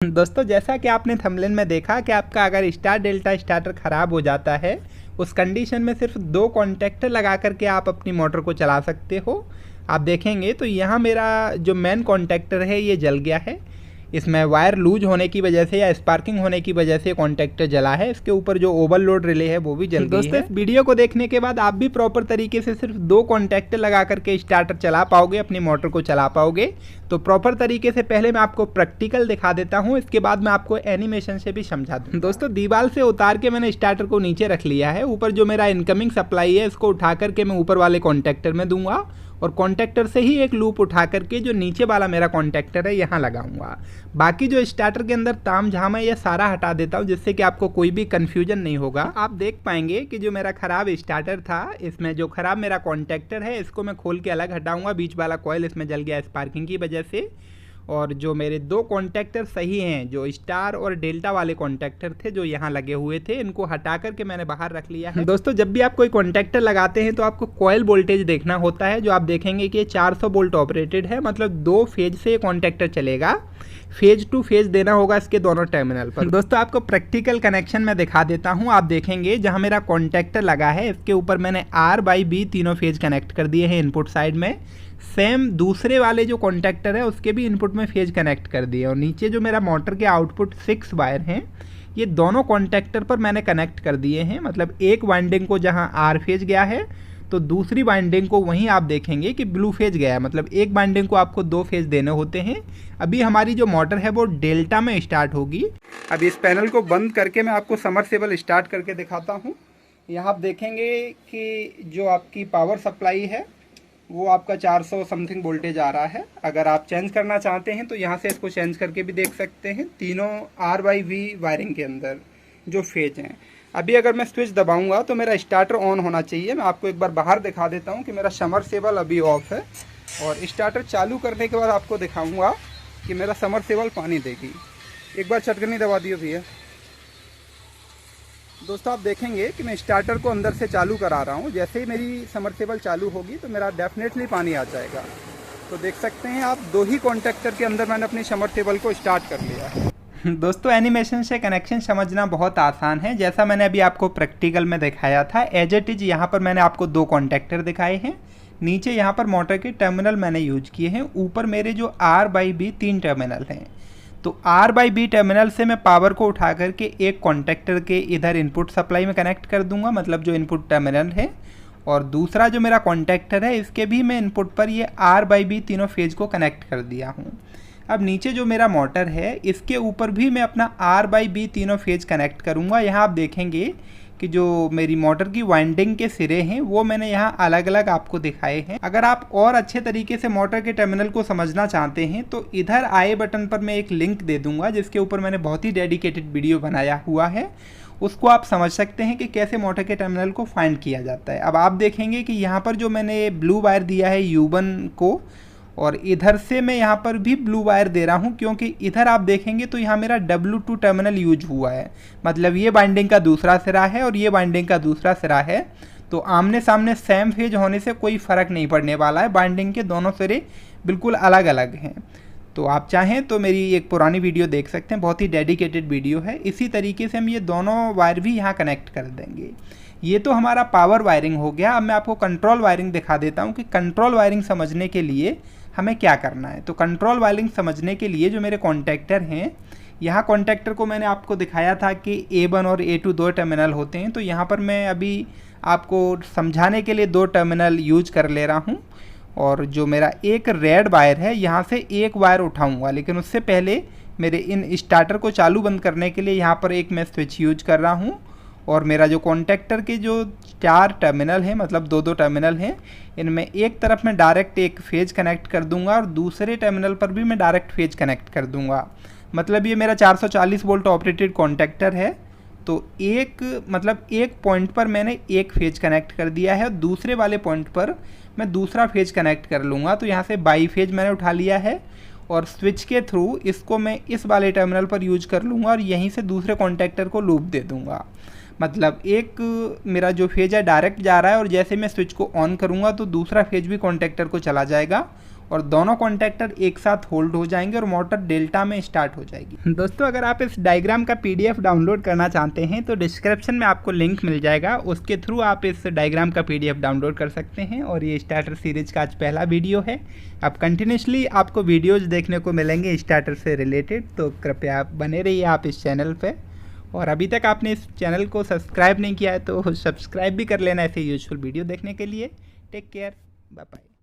दोस्तों जैसा कि आपने थंबनेल में देखा कि आपका अगर स्टार डेल्टा स्टार्टर ख़राब हो जाता है, उस कंडीशन में सिर्फ 2 कॉन्टैक्टर लगा करके आप अपनी मोटर को चला सकते हो। आप देखेंगे तो यहाँ मेरा जो मेन कॉन्टैक्टर है ये जल गया है। इसमें वायर लूज होने की वजह से या स्पार्किंग होने की वजह से कॉन्टैक्टर जला है। इसके ऊपर जो ओवरलोड रिले है वो भी जल गई है। दोस्तों इस वीडियो को देखने के बाद आप भी प्रॉपर तरीके से सिर्फ 2 कॉन्टैक्टर लगा करके स्टार्टर चला पाओगे, अपनी मोटर को चला पाओगे। तो प्रॉपर तरीके से पहले मैं आपको प्रैक्टिकल दिखा देता हूँ, इसके बाद मैं आपको एनिमेशन से भी समझा दूँ। दोस्तों दीवार से उतार के मैंने स्टार्टर को नीचे रख लिया है। ऊपर जो मेरा इनकमिंग सप्लाई है इसको उठा करके मैं ऊपर वाले कॉन्टैक्टर में दूंगा और कॉन्टैक्टर से ही एक लूप उठा करके जो नीचे वाला मेरा कॉन्टैक्टर है यहाँ लगाऊंगा। बाकी जो स्टार्टर के अंदर ताम झाम है ये सारा हटा देता हूँ, जिससे कि आपको कोई भी कन्फ्यूजन नहीं होगा। आप देख पाएंगे कि जो मेरा ख़राब स्टार्टर था, इसमें जो ख़राब मेरा कॉन्टैक्टर है इसको मैं खोल के अलग हटाऊँगा। बीच वाला कॉइल इसमें जल गया स्पार्किंग की वजह से। और जो मेरे 2 कॉन्टैक्टर सही हैं, जो स्टार और डेल्टा वाले कॉन्टैक्टर थे जो यहाँ लगे हुए थे, इनको हटा करके मैंने बाहर रख लिया है। दोस्तों जब भी आप कोई कॉन्टैक्टर लगाते हैं तो आपको कॉइल वोल्टेज देखना होता है। जो आप देखेंगे कि 400 वोल्ट ऑपरेटेड है, मतलब 2 फेज से ये कॉन्टैक्टर चलेगा। फेज टू फेज देना होगा इसके दोनों टर्मिनल पर। दोस्तों आपको प्रैक्टिकल कनेक्शन में दिखा देता हूँ। आप देखेंगे जहाँ मेरा कॉन्टैक्टर लगा है इसके ऊपर मैंने R/B तीनों फेज कनेक्ट कर दिए हैं इनपुट साइड में। सेम दूसरे वाले जो कॉन्टैक्टर है उसके भी इनपुट में फेज कनेक्ट कर दिए। और नीचे जो मेरा मोटर के आउटपुट 6 वायर हैं, ये दोनों कॉन्टैक्टर पर मैंने कनेक्ट कर दिए हैं। मतलब एक वाइंडिंग को जहाँ R फेज गया है तो दूसरी वाइंडिंग को वहीं आप देखेंगे कि ब्लू फेज गया है। मतलब एक वाइंडिंग को आपको 2 फेज देने होते हैं। अभी हमारी जो मोटर है वो डेल्टा में स्टार्ट होगी। अभी इस पैनल को बंद करके मैं आपको समरसेबल स्टार्ट करके दिखाता हूँ। यहाँ आप देखेंगे कि जो आपकी पावर सप्लाई है वो आपका 400 समथिंग वोल्टेज आ रहा है। अगर आप चेंज करना चाहते हैं तो यहाँ से इसको चेंज करके भी देख सकते हैं। तीनों R/V वायरिंग के अंदर जो फेज हैं। अभी अगर मैं स्विच दबाऊंगा तो मेरा स्टार्टर ऑन होना चाहिए। मैं आपको एक बार बाहर दिखा देता हूँ कि मेरा समरसेबल अभी ऑफ है। और स्टार्टर चालू करने के बाद आपको दिखाऊंगा कि मेरा समरसेबल पानी देगी। एक बार चटकनी दबा दियो भैया। दोस्तों आप देखेंगे कि मैं स्टार्टर को अंदर से चालू करा रहा हूँ। जैसे ही मेरी समरसेबल चालू होगी तो मेरा डेफिनेटली पानी आ जाएगा। तो देख सकते हैं आप 2 ही कॉन्टैक्टर के अंदर मैंने अपनी समरसेबल को स्टार्ट कर लिया है। दोस्तों एनिमेशन से कनेक्शन समझना बहुत आसान है। जैसा मैंने अभी आपको प्रैक्टिकल में दिखाया था एज इट इज यहाँ पर मैंने आपको 2 कॉन्टैक्टर दिखाए हैं। नीचे यहाँ पर मोटर के टर्मिनल मैंने यूज किए हैं। ऊपर मेरे जो R/B 3 टर्मिनल हैं, तो R/B टर्मिनल से मैं पावर को उठा करके एक कॉन्टैक्टर के इधर इनपुट सप्लाई में कनेक्ट कर दूंगा, मतलब जो इनपुट टर्मिनल है। और दूसरा जो मेरा कॉन्टैक्टर है इसके भी मैं इनपुट पर ये R/B तीनों फेज को कनेक्ट कर दिया हूँ। अब नीचे जो मेरा मोटर है इसके ऊपर भी मैं अपना R/B तीनों फेज कनेक्ट करूँगा। यहाँ आप देखेंगे कि जो मेरी मोटर की वाइंडिंग के सिरे हैं वो मैंने यहाँ अलग अलग आपको दिखाए हैं। अगर आप और अच्छे तरीके से मोटर के टर्मिनल को समझना चाहते हैं तो इधर आई बटन पर मैं एक लिंक दे दूंगा, जिसके ऊपर मैंने बहुत ही डेडिकेटेड वीडियो बनाया हुआ है। उसको आप समझ सकते हैं कि कैसे मोटर के टर्मिनल को फाइंड किया जाता है। अब आप देखेंगे कि यहाँ पर जो मैंने ब्लू वायर दिया है U1 को, और इधर से मैं यहाँ पर भी ब्लू वायर दे रहा हूँ, क्योंकि इधर आप देखेंगे तो यहाँ मेरा W2 टर्मिनल यूज हुआ है। मतलब ये वाइंडिंग का दूसरा सिरा है और ये वाइंडिंग का दूसरा सिरा है। तो आमने सामने सेम फेज होने से कोई फ़र्क नहीं पड़ने वाला है। वाइंडिंग के दोनों सिरे बिल्कुल अलग अलग हैं। तो आप चाहें तो मेरी एक पुरानी वीडियो देख सकते हैं, बहुत ही डेडिकेटेड वीडियो है। इसी तरीके से हम ये दोनों वायर भी यहाँ कनेक्ट कर देंगे। ये तो हमारा पावर वायरिंग हो गया। अब मैं आपको कंट्रोल वायरिंग दिखा देता हूँ कि कंट्रोल वायरिंग समझने के लिए हमें क्या करना है। तो कंट्रोल वायरिंग समझने के लिए जो मेरे कॉन्टैक्टर हैं, यहाँ कॉन्टैक्टर को मैंने आपको दिखाया था कि A1 और A2 2 टर्मिनल होते हैं। तो यहाँ पर मैं अभी आपको समझाने के लिए 2 टर्मिनल यूज कर ले रहा हूँ। और जो मेरा एक रेड वायर है यहाँ से एक वायर उठाऊँगा, लेकिन उससे पहले मेरे इन स्टार्टर को चालू बंद करने के लिए यहाँ पर एक मैं स्विच यूज कर रहा हूँ। और मेरा जो कॉन्टैक्टर के जो 4 टर्मिनल हैं, मतलब 2-2 टर्मिनल हैं, इनमें एक तरफ मैं डायरेक्ट एक फेज कनेक्ट कर दूंगा और दूसरे टर्मिनल पर भी मैं डायरेक्ट फेज कनेक्ट कर दूंगा। मतलब ये मेरा 440 वोल्ट ऑपरेटेड कॉन्टैक्टर है। तो एक पॉइंट पर मैंने एक फेज कनेक्ट कर दिया है और दूसरे वाले पॉइंट पर मैं दूसरा फेज कनेक्ट कर लूँगा। तो यहाँ से बाई फेज मैंने उठा लिया है और स्विच के थ्रू इसको मैं इस वाले टर्मिनल पर यूज कर लूँगा और यहीं से दूसरे कॉन्टैक्टर को लूप दे दूँगा। मतलब एक मेरा जो फेज है डायरेक्ट जा रहा है और जैसे मैं स्विच को ऑन करूँगा तो दूसरा फेज भी कॉन्टैक्टर को चला जाएगा और दोनों कॉन्टैक्टर एक साथ होल्ड हो जाएंगे और मोटर डेल्टा में स्टार्ट हो जाएगी। दोस्तों अगर आप इस डायग्राम का PDF डाउनलोड करना चाहते हैं तो डिस्क्रिप्शन में आपको लिंक मिल जाएगा, उसके थ्रू आप इस डायग्राम का PDF डाउनलोड कर सकते हैं। और ये स्टार्टर सीरीज का आज पहला वीडियो है। अब कंटिन्यूसली आपको वीडियोज़ देखने को मिलेंगे स्टार्टर से रिलेटेड, तो कृपया बने रहिए आप इस चैनल पर। और अभी तक आपने इस चैनल को सब्सक्राइब नहीं किया है तो सब्सक्राइब भी कर लेना ऐसे यूजफुल वीडियो देखने के लिए। Take care, bye bye.